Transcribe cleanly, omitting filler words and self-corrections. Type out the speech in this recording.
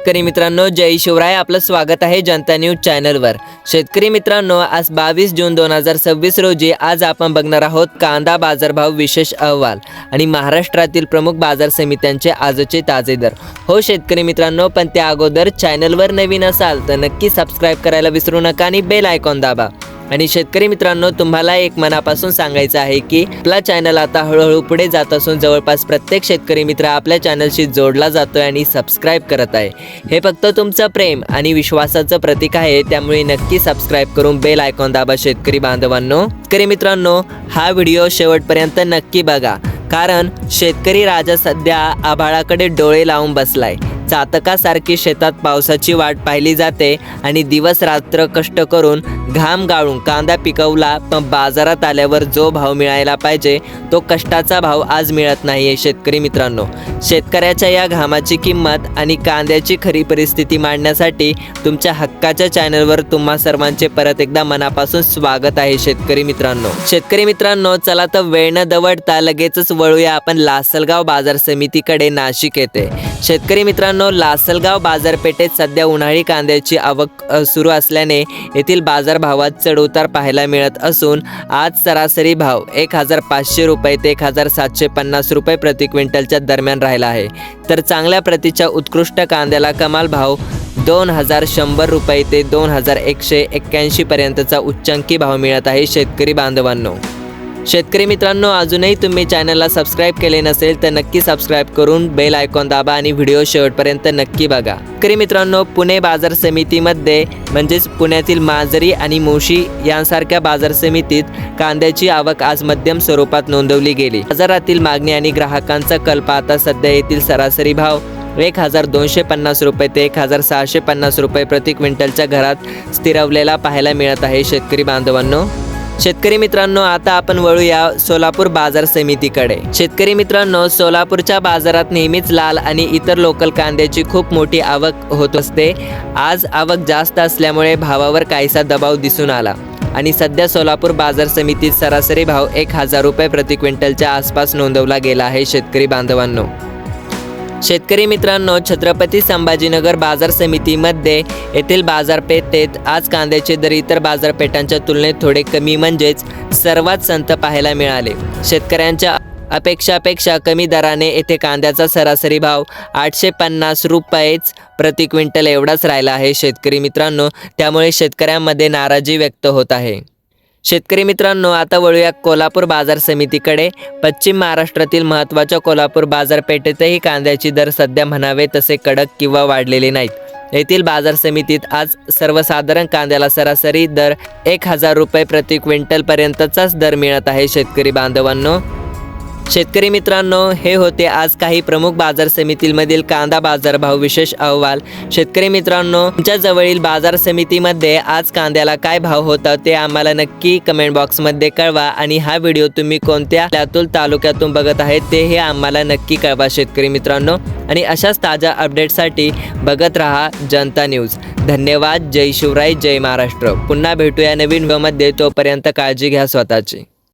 शेतकरी मित्रांनो, जय शिवराय. आपलं स्वागत आहे जनता न्यूज चॅनलवर. शेतकरी मित्रांनो, आज 22 जून 2026 रोजी आज आपण बघणार आहोत कांदा बाजारभाव विशेष अहवाल आणि महाराष्ट्रातील प्रमुख बाजार समित्यांचे आजचे ताजे दर. हो शेतकरी मित्रांनो, पण त्या अगोदर चॅनलवर नवीन असाल तर नक्की सबस्क्राईब करायला विसरू नका आणि बेल आयकॉन दाबा. आणि शेतकरी मित्रांनो, तुम्हाला एक मनापासून सांगायचं आहे की आपला चॅनल आता हळूहळू पुढे जात असून जवळपास प्रत्येक शेतकरी मित्र आपल्या चॅनलशी जोडला जातोय आणि सबस्क्राईब करत आहे. हे फक्त तुमचं प्रेम आणि विश्वासाचं प्रतीक आहे, त्यामुळे नक्की सबस्क्राईब करून बेल आयकॉन दाबा. शेतकरी बांधवांनो, शेतकरी मित्रांनो, हा व्हिडिओ शेवटपर्यंत नक्की बघा, कारण शेतकरी राजा सध्या आभाळाकडे डोळे लावून बसलाय. चातकासारखी शेतात पावसाची वाट पाहिली जाते आणि दिवस रात्र कष्ट करून घाम गाळून कांदा पिकवला, पण बाजारात आल्यावर जो भाव मिळायला पाहिजे तो कष्टाचा भाव आज मिळत नाहीये. शेतकरी मित्रांनो, शेतकऱ्याच्या या घामाची किंमत आणि कांद्याची खरी परिस्थिती मांडण्यासाठी तुमच्या हक्काच्या चॅनलवर तुम्हा सर्वांचे परत एकदा मनापासून स्वागत आहे. शेतकरी मित्रांनो, चला तर वेळ न दवडता लगेचच वळूया आपण लासलगाव बाजार समितीकडे. नाशिक येथे शेतकरी मित्रांनो, लासलगाव बाजारपेठेत सध्या उन्हाळी कांद्याची आवक सुरू असल्याने येथील बाजारभावात चढउतार पाहायला मिळत असून आज सरासरी भाव 1500 रुपये ते 1750 रुपये प्रति क्विंटलच्या दरम्यान राहिला आहे. तर चांगल्या प्रतीच्या उत्कृष्ट कांद्याला कमाल भाव 2100 रुपये ते 2181 पर्यंतचा उच्चांकी भाव मिळत आहे. शेतकरी मित्रांनो, अजूनही तुम्ही चॅनलला सबस्क्राईब केले नसेल तर नक्की सबस्क्राईब करून बेल आयकॉन दाबा आणि व्हिडिओ शेवटपर्यंत नक्की बघा. शेतकरी मित्रांनो, पुणे बाजार समितीमध्ये म्हणजेच पुण्यातील माजरी आणि मोशी यांसारख्या बाजार समितीत कांद्याची आवक आज मध्यम स्वरूपात नोंदवली गेली. बाजारातील मागणी आणि ग्राहकांचा कल पाहता सध्या येथील सरासरी भाव 1250 रुपये ते 1650 रुपये प्रति क्विंटलच्या घरात स्थिरवलेला पाहायला मिळत आहे. शेतकरी मित्रांनो, आता आपण वळूया सोलापूर बाजार समितीकडे. शेतकरी मित्रांनो, सोलापूरच्या बाजारात नेहमीच लाल आणि इतर लोकल कांद्याची खूप मोठी आवक होत असते. आज आवक जास्त असल्यामुळे भावावर काहीसा दबाव दिसून आला आणि सध्या सोलापूर बाजार समितीत सरासरी भाव 1000 रुपये प्रति क्विंटलच्या आसपास नोंदवला गेला आहे. शेतकरी मित्रांनो, छत्रपती संभाजीनगर बाजार समितीमध्ये येथील बाजारपेठेत आज कांद्याचे दर इतर बाजारपेठांच्या तुलनेत थोडे कमी म्हणजेच सर्वात संत पाहायला मिळाले. शेतकऱ्यांच्या अपेक्षापेक्षा कमी दराने येथे कांद्याचा सरासरी भाव 850 रुपयेच प्रति क्विंटल एवढाच राहिला आहे. शेतकरी मित्रांनो, त्यामुळे शेतकऱ्यांमध्ये नाराजी व्यक्त होत आहे. शेतकरी मित्रांनो, आता वळूया कोल्हापूर बाजार समितीकडे. पश्चिम महाराष्ट्रातील महत्त्वाच्या कोल्हापूर बाजारपेठेतही कांद्याची दर सध्या म्हणावे तसे कडक किंवा वाढलेले नाहीत. येथील बाजार समितीत आज सर्वसाधारण कांद्याला सरासरी दर 1000 रुपये प्रति क्विंटलपर्यंतचाच दर मिळत आहे. शेतकरी मित्रांनो, हे होते आज काही प्रमुख बाजार समितीमधील कांदा बाजारभाव विशेष अहवाल. शेतकरी मित्रांनो, तुमच्या जवळील बाजार समितीमध्ये आज कांद्याला काय भाव होता ते आम्हाला नक्की कमेंट बॉक्समध्ये कळवा आणि हा व्हिडिओ तुम्ही कोणत्या लातूर तालुक्यातून बघत आहेत तेही आम्हाला नक्की कळवा. शेतकरी मित्रांनो, आणि अशाच ताज्या अपडेटसाठी बघत रहा जनता न्यूज. धन्यवाद. जय शिवराय, जय महाराष्ट्र. पुन्हा भेटूया नवीन व्हिडिओमध्ये. तोपर्यंत काळजी घ्या स्वतःची.